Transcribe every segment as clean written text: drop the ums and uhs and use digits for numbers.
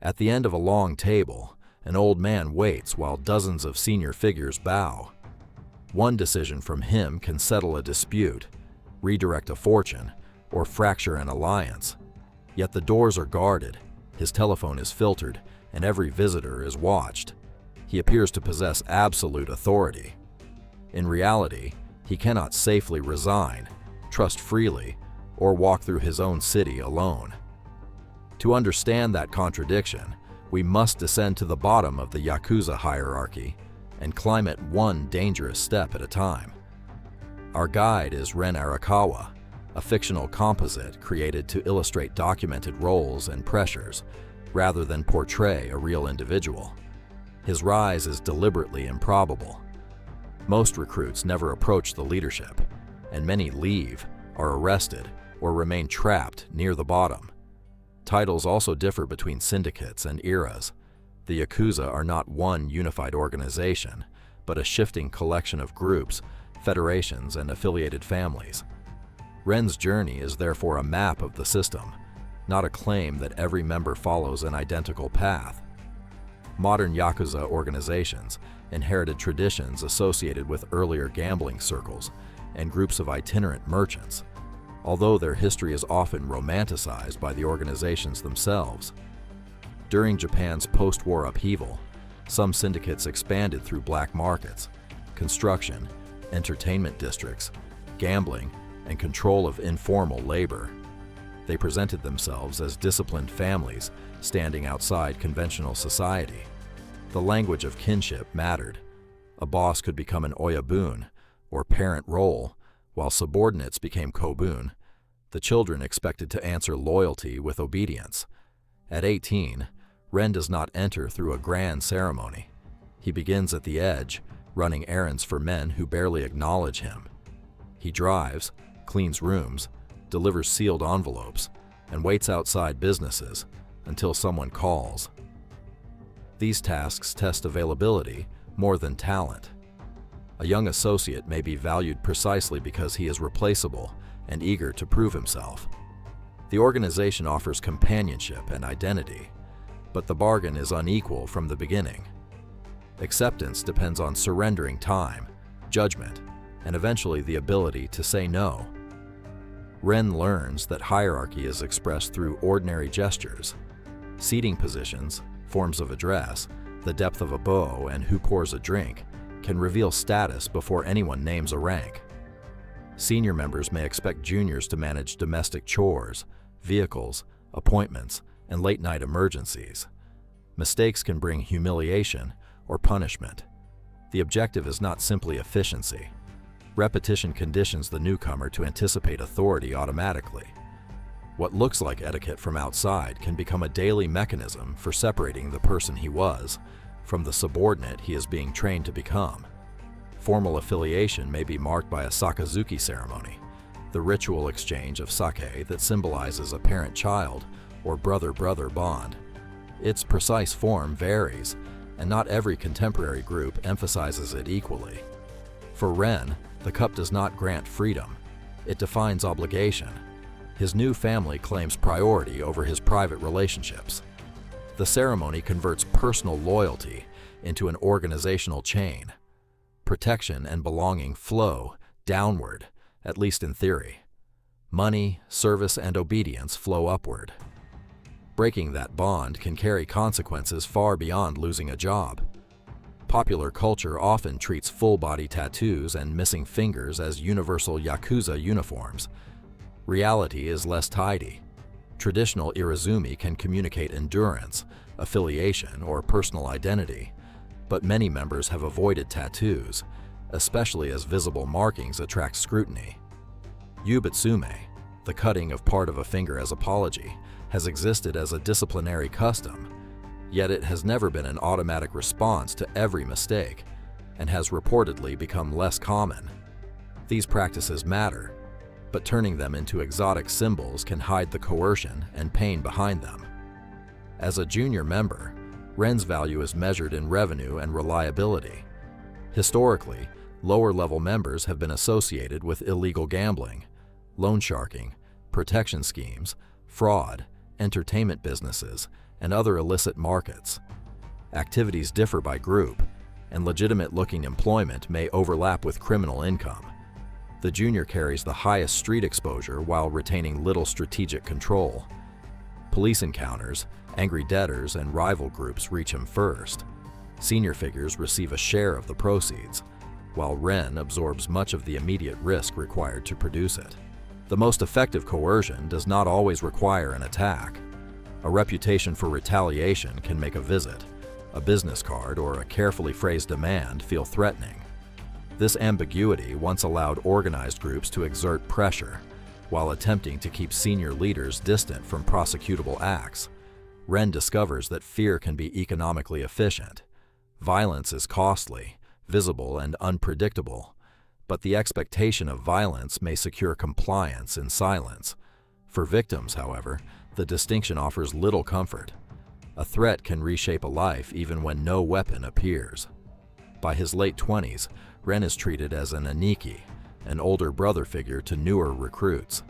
At the end of a long table, an old man waits while dozens of senior figures bow. One decision from him can settle a dispute, redirect a fortune, or fracture an alliance. Yet the doors are guarded, his telephone is filtered, and every visitor is watched. He appears to possess absolute authority. In reality, he cannot safely resign, trust freely, or walk through his own city alone. To understand that contradiction, we must descend to the bottom of the Yakuza hierarchy and climb it one dangerous step at a time. Our guide is Ren Arakawa, a fictional composite created to illustrate documented roles and pressures rather than portray a real individual. His rise is deliberately improbable. Most recruits never approach the leadership, and many leave, are arrested, or remain trapped near the bottom. Titles also differ between syndicates and eras. The Yakuza are not one unified organization, but a shifting collection of groups, federations, and affiliated families. Ren's journey is therefore a map of the system, not a claim that every member follows an identical path. Modern Yakuza organizations inherited traditions associated with earlier gambling circles and groups of itinerant merchants, although their history is often romanticized by the organizations themselves. During Japan's post-war upheaval, some syndicates expanded through black markets, construction, entertainment districts, gambling, and control of informal labor. They presented themselves as disciplined families standing outside conventional society. The language of kinship mattered. A boss could become an oyabun, or parent role, while subordinates became kobun. The children expected to answer loyalty with obedience. At 18, Ren does not enter through a grand ceremony. He begins at the edge, running errands for men who barely acknowledge him. He drives, cleans rooms, delivers sealed envelopes, and waits outside businesses until someone calls. These tasks test availability more than talent. A young associate may be valued precisely because he is replaceable and eager to prove himself. The organization offers companionship and identity, but the bargain is unequal from the beginning. Acceptance depends on surrendering time, judgment, and eventually the ability to say no. Ren learns that hierarchy is expressed through ordinary gestures. Seating positions, forms of address, the depth of a bow, and who pours a drink can reveal status before anyone names a rank. Senior members may expect juniors to manage domestic chores, vehicles, appointments, and late-night emergencies. Mistakes can bring humiliation or punishment. The objective is not simply efficiency. Repetition conditions the newcomer to anticipate authority automatically. What looks like etiquette from outside can become a daily mechanism for separating the person he was from the subordinate he is being trained to become. Formal affiliation may be marked by a sakazuki ceremony, the ritual exchange of sake that symbolizes a parent-child or brother-brother bond. Its precise form varies, and not every contemporary group emphasizes it equally. For Ren, the cup does not grant freedom, it defines obligation. His new family claims priority over his private relationships. The ceremony converts personal loyalty into an organizational chain. Protection and belonging flow downward, at least in theory. Money, service, and obedience flow upward. Breaking that bond can carry consequences far beyond losing a job. Popular culture often treats full-body tattoos and missing fingers as universal Yakuza uniforms. Reality is less tidy. Traditional irezumi can communicate endurance, affiliation, or personal identity, but many members have avoided tattoos, especially as visible markings attract scrutiny. Yubitsume, the cutting of part of a finger as apology, has existed as a disciplinary custom, yet it has never been an automatic response to every mistake and has reportedly become less common. These practices matter, but turning them into exotic symbols can hide the coercion and pain behind them. As a junior member, Ren's value is measured in revenue and reliability. Historically, lower-level members have been associated with illegal gambling, loan sharking, protection schemes, fraud, entertainment businesses, and other illicit markets. Activities differ by group, and legitimate-looking employment may overlap with criminal income. The junior carries the highest street exposure while retaining little strategic control. Police encounters, angry debtors, and rival groups reach him first. Senior figures receive a share of the proceeds, while Ren absorbs much of the immediate risk required to produce it. The most effective coercion does not always require an attack. A reputation for retaliation can make a visit, a business card, or a carefully phrased demand feel threatening. This ambiguity once allowed organized groups to exert pressure, while attempting to keep senior leaders distant from prosecutable acts. Ren discovers that fear can be economically efficient. Violence is costly, visible, and unpredictable, but the expectation of violence may secure compliance in silence. For victims, however, the distinction offers little comfort. A threat can reshape a life even when no weapon appears. By his late 20s, Ren is treated as an aniki, an older brother figure to newer recruits.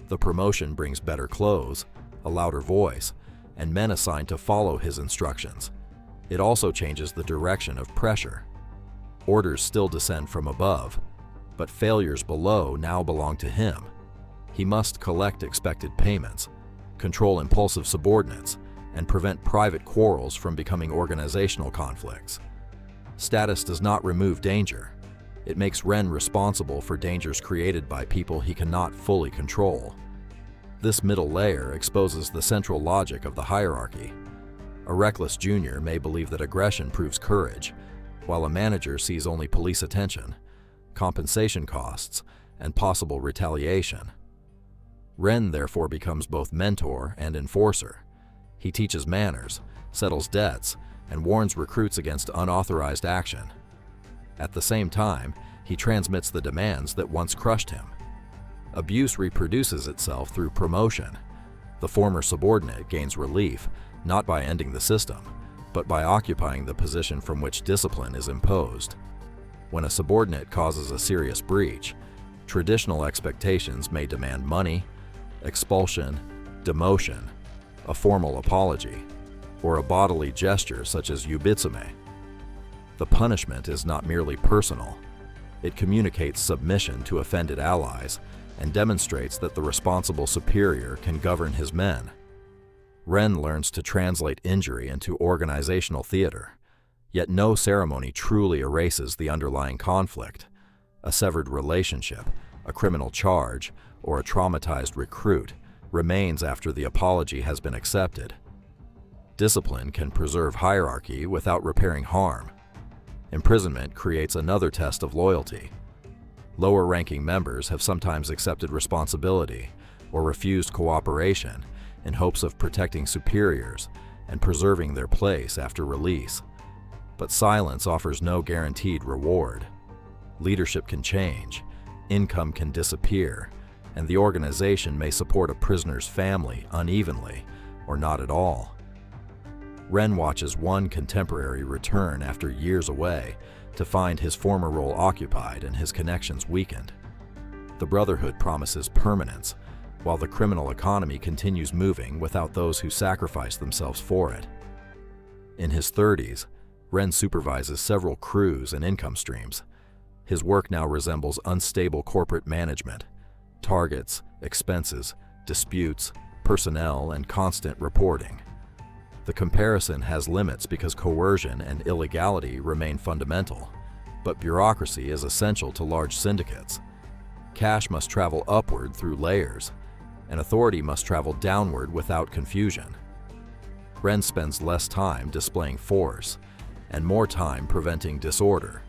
The promotion brings better clothes, a louder voice, and men assigned to follow his instructions. It also changes the direction of pressure. Orders still descend from above, but failures below now belong to him. He must collect expected payments, control impulsive subordinates, and prevent private quarrels from becoming organizational conflicts. Status does not remove danger. It makes Ren responsible for dangers created by people he cannot fully control. This middle layer exposes the central logic of the hierarchy. A reckless junior may believe that aggression proves courage, while a manager sees only police attention, compensation costs, and possible retaliation. Ren therefore becomes both mentor and enforcer. He teaches manners, settles debts, and warns recruits against unauthorized action. At the same time, he transmits the demands that once crushed him. Abuse reproduces itself through promotion. The former subordinate gains relief, not by ending the system, but by occupying the position from which discipline is imposed. When a subordinate causes a serious breach, traditional expectations may demand money, expulsion, demotion, a formal apology, or a bodily gesture such as yubitsume. The punishment is not merely personal. It communicates submission to offended allies and demonstrates that the responsible superior can govern his men. Ren learns to translate injury into organizational theater, yet no ceremony truly erases the underlying conflict. A severed relationship, a criminal charge, or a traumatized recruit remains after the apology has been accepted. Discipline can preserve hierarchy without repairing harm. Imprisonment creates another test of loyalty. Lower-ranking members have sometimes accepted responsibility or refused cooperation in hopes of protecting superiors and preserving their place after release. But silence offers no guaranteed reward. Leadership can change, income can disappear, and the organization may support a prisoner's family unevenly or not at all. Ren watches one contemporary return after years away to find his former role occupied and his connections weakened. The Brotherhood promises permanence, while the criminal economy continues moving without those who sacrifice themselves for it. In his 30s, Ren supervises several crews and income streams. His work now resembles unstable corporate management: targets, expenses, disputes, personnel, and constant reporting. The comparison has limits because coercion and illegality remain fundamental, but bureaucracy is essential to large syndicates. Cash must travel upward through layers, and authority must travel downward without confusion. Ren spends less time displaying force and more time preventing disorder.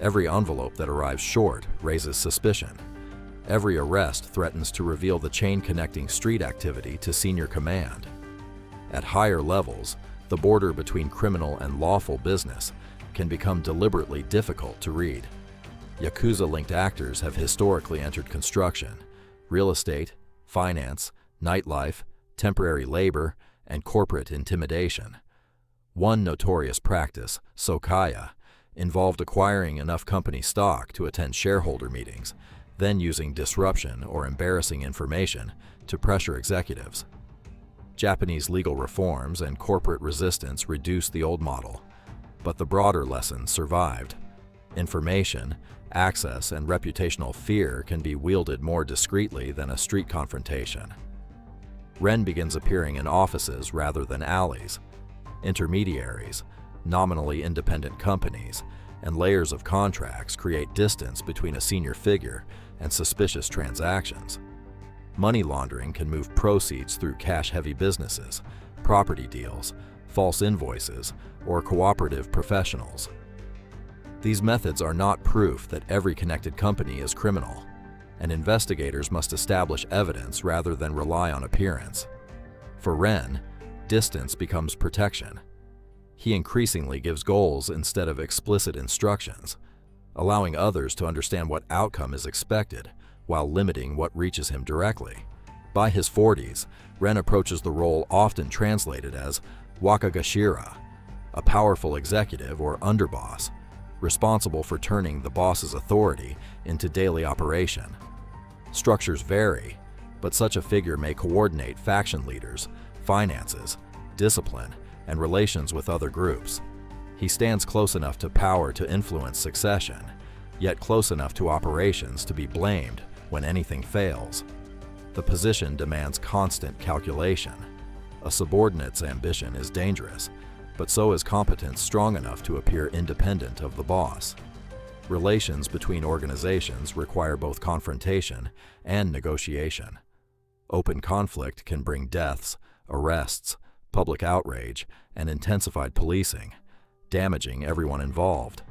Every envelope that arrives short raises suspicion. Every arrest threatens to reveal the chain connecting street activity to senior command. At higher levels, the border between criminal and lawful business can become deliberately difficult to read. Yakuza-linked actors have historically entered construction, real estate, finance, nightlife, temporary labor, and corporate intimidation. One notorious practice, sokaya, involved acquiring enough company stock to attend shareholder meetings, then using disruption or embarrassing information to pressure executives. Japanese legal reforms and corporate resistance reduced the old model, but the broader lesson survived. Information, access, and reputational fear can be wielded more discreetly than a street confrontation. Ren begins appearing in offices rather than alleys. Intermediaries, nominally independent companies, and layers of contracts create distance between a senior figure and suspicious transactions. Money laundering can move proceeds through cash-heavy businesses, property deals, false invoices, or cooperative professionals. These methods are not proof that every connected company is criminal, and investigators must establish evidence rather than rely on appearance. For Ren, distance becomes protection. He increasingly gives goals instead of explicit instructions, allowing others to understand what outcome is expected while limiting what reaches him directly. By his 40s, Ren approaches the role often translated as wakagashira, a powerful executive or underboss, responsible for turning the boss's authority into daily operation. Structures vary, but such a figure may coordinate faction leaders, finances, discipline, and relations with other groups. He stands close enough to power to influence succession, yet close enough to operations to be blamed when anything fails. The position demands constant calculation. A subordinate's ambition is dangerous, but so is competence strong enough to appear independent of the boss. Relations between organizations require both confrontation and negotiation. Open conflict can bring deaths, arrests, public outrage, and intensified policing, damaging everyone involved.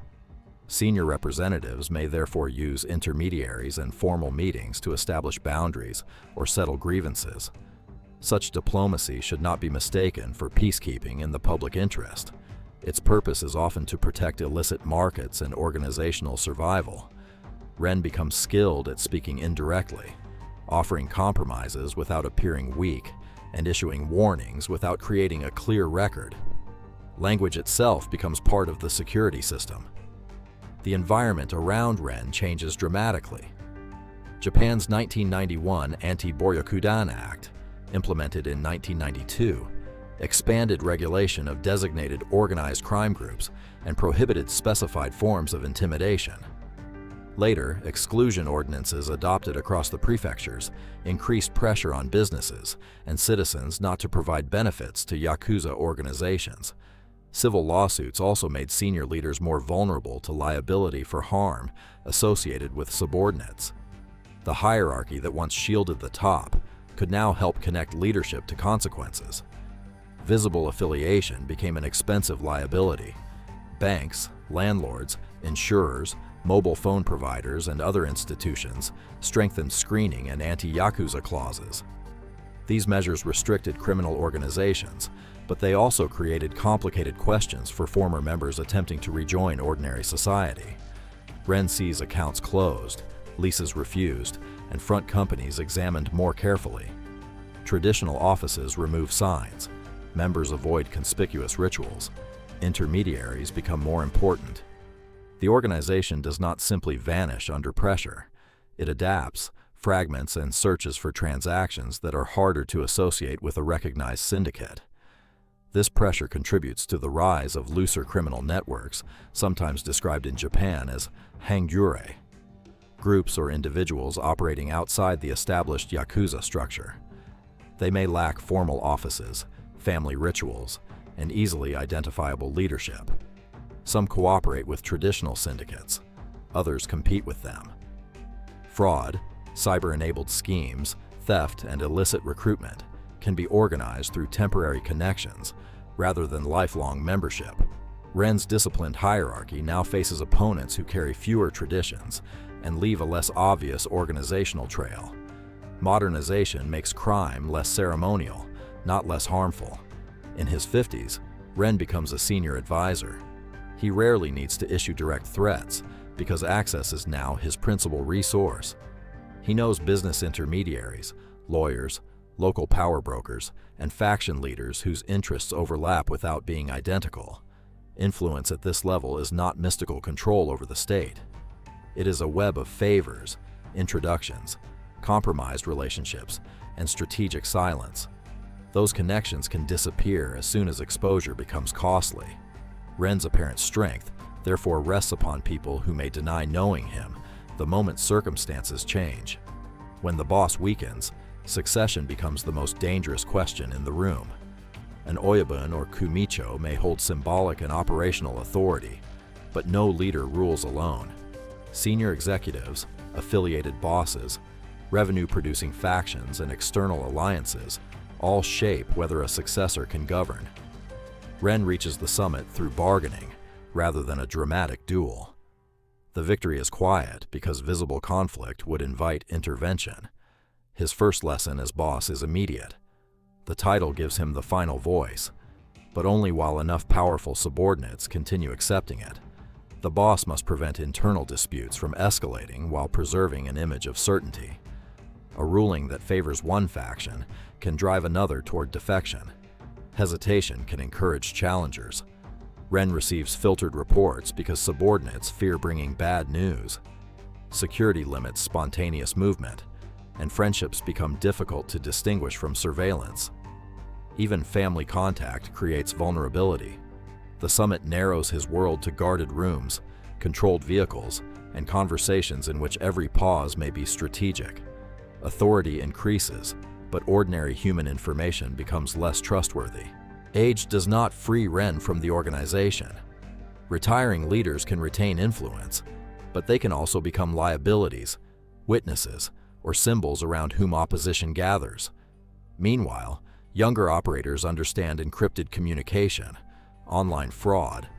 Senior representatives may therefore use intermediaries and formal meetings to establish boundaries or settle grievances. Such diplomacy should not be mistaken for peacekeeping in the public interest. Its purpose is often to protect illicit markets and organizational survival. Ren becomes skilled at speaking indirectly, offering compromises without appearing weak, and issuing warnings without creating a clear record. Language itself becomes part of the security system. The environment around Ren changes dramatically. Japan's 1991 Anti-Boryokudan Act, implemented in 1992, expanded regulation of designated organized crime groups and prohibited specified forms of intimidation. Later, exclusion ordinances adopted across the prefectures increased pressure on businesses and citizens not to provide benefits to Yakuza organizations. Civil lawsuits also made senior leaders more vulnerable to liability for harm associated with subordinates. The hierarchy that once shielded the top could now help connect leadership to consequences. Visible affiliation became an expensive liability. Banks, landlords, insurers, mobile phone providers, and other institutions strengthened screening and anti-Yakuza clauses. These measures restricted criminal organizations, but they also created complicated questions for former members attempting to rejoin ordinary society. Ren sees accounts closed, leases refused, and front companies examined more carefully. Traditional offices remove signs, members avoid conspicuous rituals, intermediaries become more important. The organization does not simply vanish under pressure. It adapts, fragments, and searches for transactions that are harder to associate with a recognized syndicate. This pressure contributes to the rise of looser criminal networks, sometimes described in Japan as hangure, groups or individuals operating outside the established Yakuza structure. They may lack formal offices, family rituals, and easily identifiable leadership. Some cooperate with traditional syndicates, others compete with them. Fraud, cyber-enabled schemes, theft, and illicit recruitment can be organized through temporary connections rather than lifelong membership. Ren's disciplined hierarchy now faces opponents who carry fewer traditions and leave a less obvious organizational trail. Modernization makes crime less ceremonial, not less harmful. In his 50s, Ren becomes a senior advisor. He rarely needs to issue direct threats because access is now his principal resource. He knows business intermediaries, lawyers, local power brokers, and faction leaders whose interests overlap without being identical. Influence at this level is not mystical control over the state. It is a web of favors, introductions, compromised relationships, and strategic silence. Those connections can disappear as soon as exposure becomes costly. Ren's apparent strength therefore rests upon people who may deny knowing him the moment circumstances change. When the boss weakens, succession becomes the most dangerous question in the room. An oyabun or kumicho may hold symbolic and operational authority, but no leader rules alone. Senior executives, affiliated bosses, revenue-producing factions, and external alliances all shape whether a successor can govern. Ren reaches the summit through bargaining rather than a dramatic duel. The victory is quiet because visible conflict would invite intervention. His first lesson as boss is immediate. The title gives him the final voice, but only while enough powerful subordinates continue accepting it. The boss must prevent internal disputes from escalating while preserving an image of certainty. A ruling that favors one faction can drive another toward defection. Hesitation can encourage challengers. Ren receives filtered reports because subordinates fear bringing bad news. Security limits spontaneous movement, and friendships become difficult to distinguish from surveillance. Even family contact creates vulnerability. The summit narrows his world to guarded rooms, controlled vehicles, and conversations in which every pause may be strategic. Authority increases, but ordinary human information becomes less trustworthy. Age does not free Ren from the organization. Retiring leaders can retain influence, but they can also become liabilities, witnesses, or symbols around whom opposition gathers. Meanwhile, younger operators understand encrypted communication, online fraud,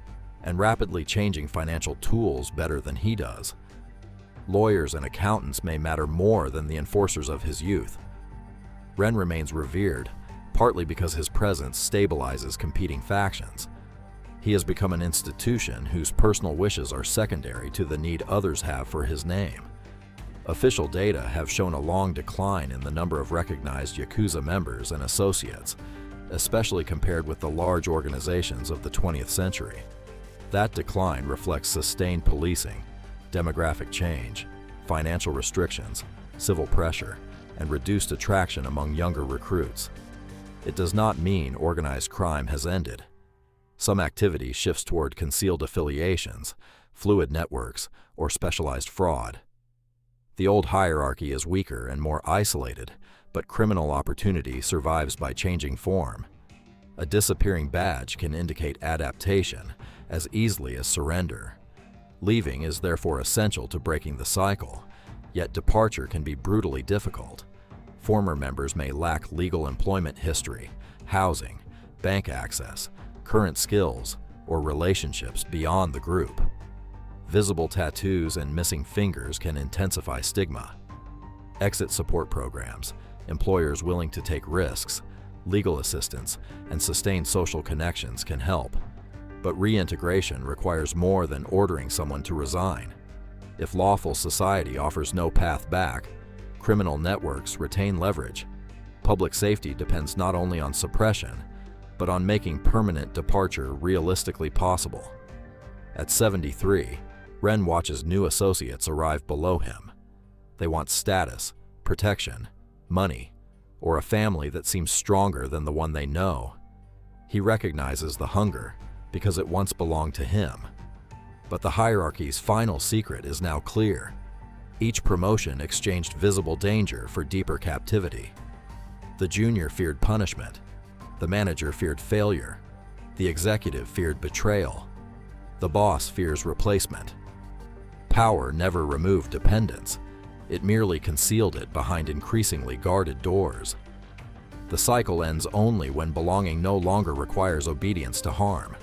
and rapidly changing financial tools better than he does. Lawyers and accountants may matter more than the enforcers of his youth. Ren remains revered, partly because his presence stabilizes competing factions. He has become an institution whose personal wishes are secondary to the need others have for his name. Official data have shown a long decline in the number of recognized Yakuza members and associates, especially compared with the large organizations of the 20th century. That decline reflects sustained policing, demographic change, financial restrictions, civil pressure, and reduced attraction among younger recruits. It does not mean organized crime has ended. Some activity shifts toward concealed affiliations, fluid networks, or specialized fraud. The old hierarchy is weaker and more isolated, but criminal opportunity survives by changing form. A disappearing badge can indicate adaptation as easily as surrender. Leaving is therefore essential to breaking the cycle, yet departure can be brutally difficult. Former members may lack legal employment history, housing, bank access, current skills, or relationships beyond the group. Visible tattoos and missing fingers can intensify stigma. Exit support programs, employers willing to take risks, legal assistance, and sustained social connections can help. But reintegration requires more than ordering someone to resign. If lawful society offers no path back, criminal networks retain leverage. Public safety depends not only on suppression, but on making permanent departure realistically possible. At 73, Ren watches new associates arrive below him. They want status, protection, money, or a family that seems stronger than the one they know. He recognizes the hunger because it once belonged to him. But the hierarchy's final secret is now clear. Each promotion exchanged visible danger for deeper captivity. The junior feared punishment. The manager feared failure. The executive feared betrayal. The boss fears replacement. Power never removed dependence. It merely concealed it behind increasingly guarded doors. The cycle ends only when belonging no longer requires obedience to harm.